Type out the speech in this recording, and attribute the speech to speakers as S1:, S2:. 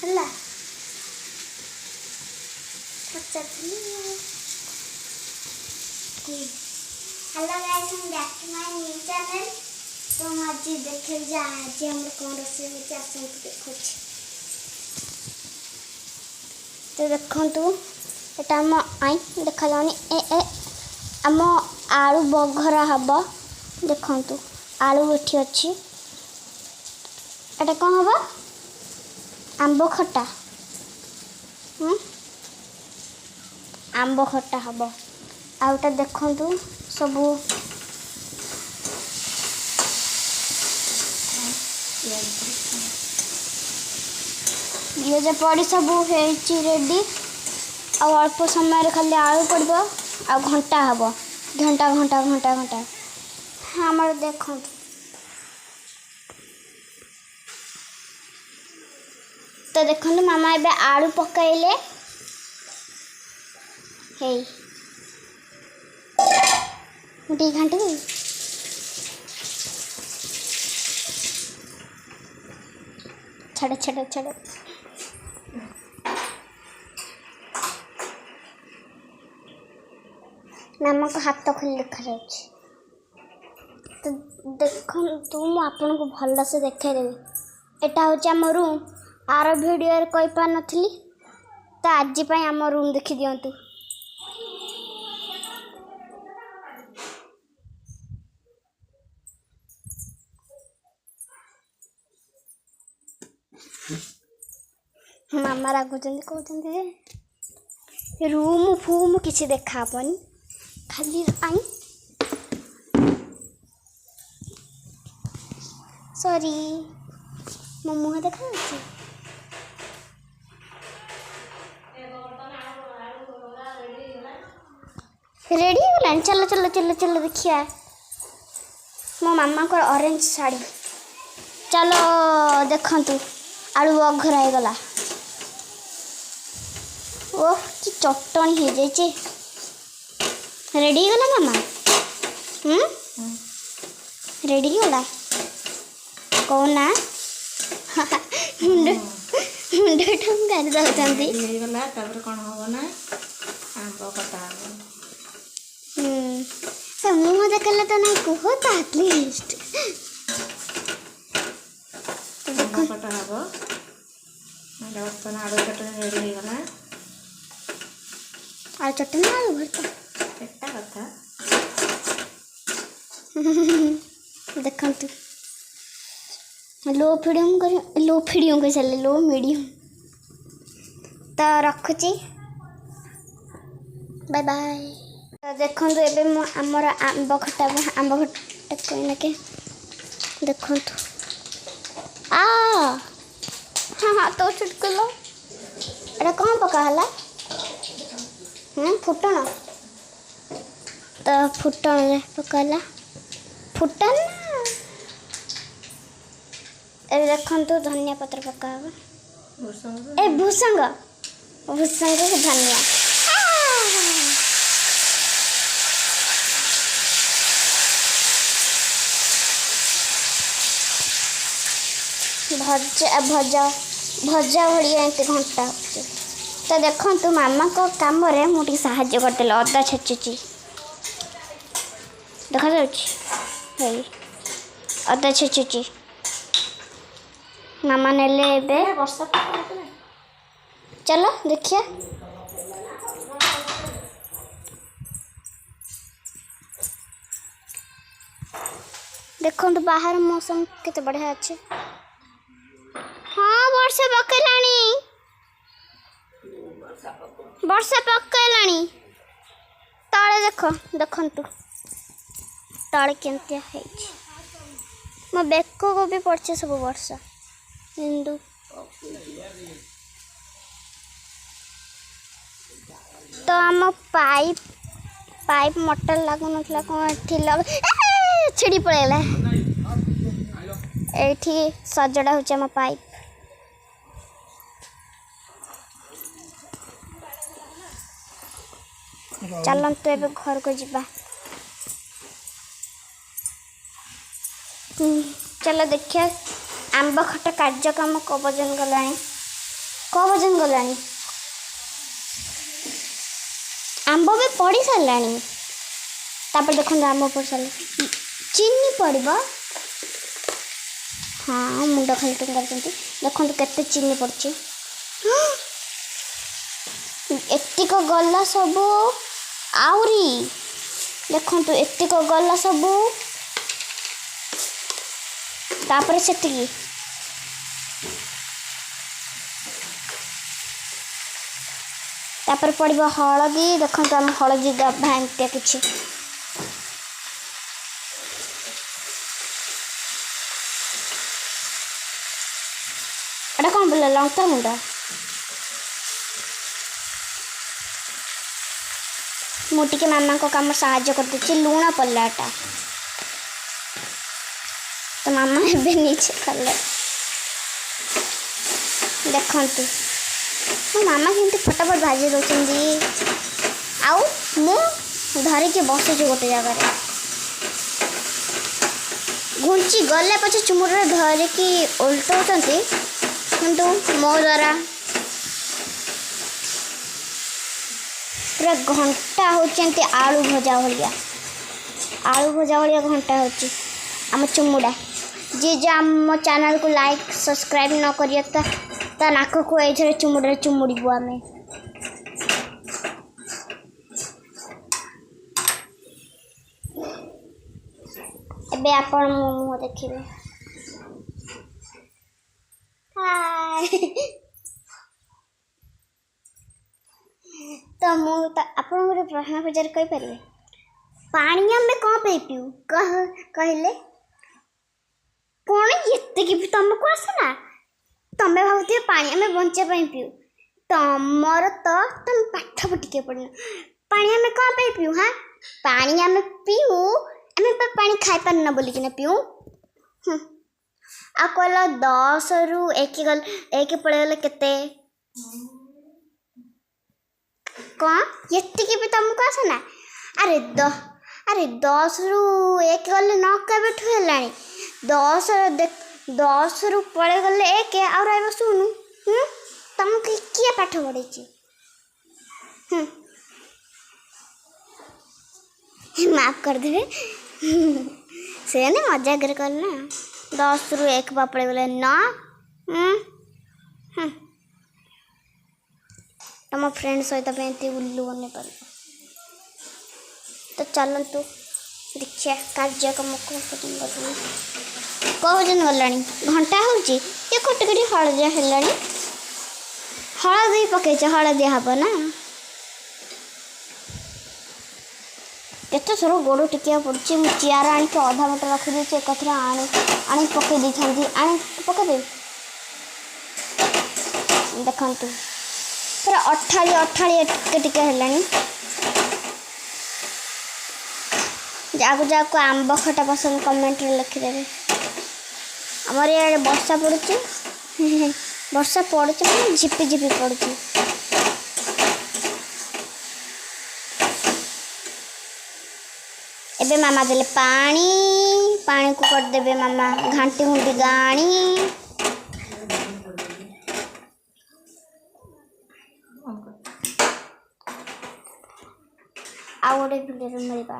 S1: ହେଲା ପଚାରୁଥିଲି। Hello guys, हम back to my new channel. तो हम आज देखे आज हम कौन रोषे होचे आसंतु देखु। तो देखंतु एटा हम आई देखा जानी ए आम आलू बघरा हबो। देखंतु आलू एठी अछि। एटा कोन हबो? आंबो खट्टा। आंबो खट्टा हबो। आउटा देखंतु सबू पियाज पड़ी सब रेडी। आ अल्प समय खाली आलू पड़ो आ घंटा हम घंटा घंटा घंटा घंटा हमारे देखो। तो देखो मामा एबे आलू पकाइले हे मुझे घंटे छड़ छड़ छड़ मामा को हाथ खोल देखा जाଉଛି। तो देखो तुम आपन को भल से देखाई देबी। एटा होची हम रूम। आर वीडियो रे कोइ पा नथली तो आज पई हम रूम देखि दियंतु। मामा रागुचंदी कहते रूम फूम किसी देखा पनी खाली आई सॉरी मो मुँह देखा रेडी हो। चलो चलो चलो चलो देखिए मो मामा को ऑरेंज साड़ी। चलो देखंतु आलू बघरा हो गला। ओह कि चटनी हो जाए। रेडी हो गला मामा? रेडी हो गला कौन ना मुंड मुंड ठंगार दउचंदी
S2: रेडी हो गला। तापर कोन होबो ना आंबो कटा
S1: तो मुंह देखला तो नहीं कहो तो एटलीस्ट
S2: आंबो कटा हबो। मतलब अपन आलू चटनी रेडी हो गला।
S1: आलू चटनी आलू भरता
S2: एकटा कथा
S1: देखंतु लो मीडियम कर चले लो मीडियम। तो रखुची बाय बाय। तो देखंतु एबे मो हमर आंब खट्टा कोइना के देखंतु हाँ हाँ तो छुटकलो एटा कौन पका हला फुटण। तो फुटण पकाला फुटण ए देखंतु धनिया पत्र पका ए भूसंग भूसंग के धनिया भजा भजा भजा भड़िया एंते घंटा। तो देखंतु मामा को काम रे मुटी सहाय्य करदेले। अदा छेचुची देखा जाउची हे अदा छेचुची मामा नेले एबे
S2: वर्षा
S1: चलो देखिए। देखो तो बाहर मौसम केते बढ़िया अच्छे। हाँ वर्षा पकलानी वर्षा पकलानी तले देखो देखंतु तले केंतिया है मो बेको को भी पड़ছে सब वर्षा हिंदू। तो आम पाइप पाइप मोटर लागू नथला कौन छिड़ी पड़ेला एठी सजड़ा होचे आम पाइप। चलंतु एबे घर को जिबा। चलो देखिए आंब खट्टा कार्यक्रम कबजन गलानी। क वजन गलानी आंब भी पड़ी सारानी तापर देखो आंब पड़ सारे चीनी पड़ब हाँ मुंड खाली टुंगार देखो केते चीनी पड़ी एतिक गला सब आउरी देखो एतिक गला सब तापर सेतिकी तापर पड़ब हलदी देखो आम हलदी भांगते किसी एटा कौन बोला लंका मुंडा मुझे मामा को कम साहाଯ୍य करते लुण पड़ाटा तो मामा ए नीचे कले देखु मो मामा केमती फटाफट भाजी दौरान आउ मु धरिकी बसुची गोटे जगार घुंची गले पचे चुमुड़ धरिकी उल्टाऊँच किंतु मो द्वारा पूरा घंटा होती आलू भजा भाया घंटा होची आम चुमुड़ा जी जो आम चैनल को लाइक सब्सक्राइब न करिए ता नाक को ये चुमुड़ा चुमुड़बू आम एबे आपण मो मुँह देखिए हाय तो मुझे आपन गोटे प्रश्न पचार कहीपर पानी आम कौन पे पीऊ कहले कौन ये भी तुमको आसना तुम्हें भावुए पानी आम बचापी पीऊ तुमर तो तुम पाठ टिके पड़ना पानी आम कौन पे पीऊ हाँ पानी आम पीऊ आम पानी खाई पारना बोलिकिना पीऊ आ कहल 10 रु 1 पड़ेगले केते कौन ये भी तुमको आसना अरे 10 रु 1 गले न केबेठू हेलानी 10 रु पड़े गले 1 और आइब शुणु तुमको किए पाठ पढ़े माफ कर देवे से नहीं मजाक कर ना 10 रु 1 पड़े गले न तुम फ्रेंड सहित उल्लू बन पार तो चलतु देखिए कार्यक्रम कौन गला घंटा हूँ ये कटिकटी हलदिया है हलदी पकईच हलदिया हम ना केत थर गोड़ टिकिया पड़ी मुझे चेयर आणिक अधा बट रखी एक आनी पकई दी था पकईदेवी देखु पूरा अठाड़ी टिके है जाको आंब खटा पसंद कमेंट लिखिदेवे आमर ये वर्षा पड़ुची वर्षा पड़ुची मैं झिपी झिपी पड़ुची एबे मामा देले पानी को कर देबे मामा घांटी घुंटी गाणी आ गोटे भिडियो मिलवा।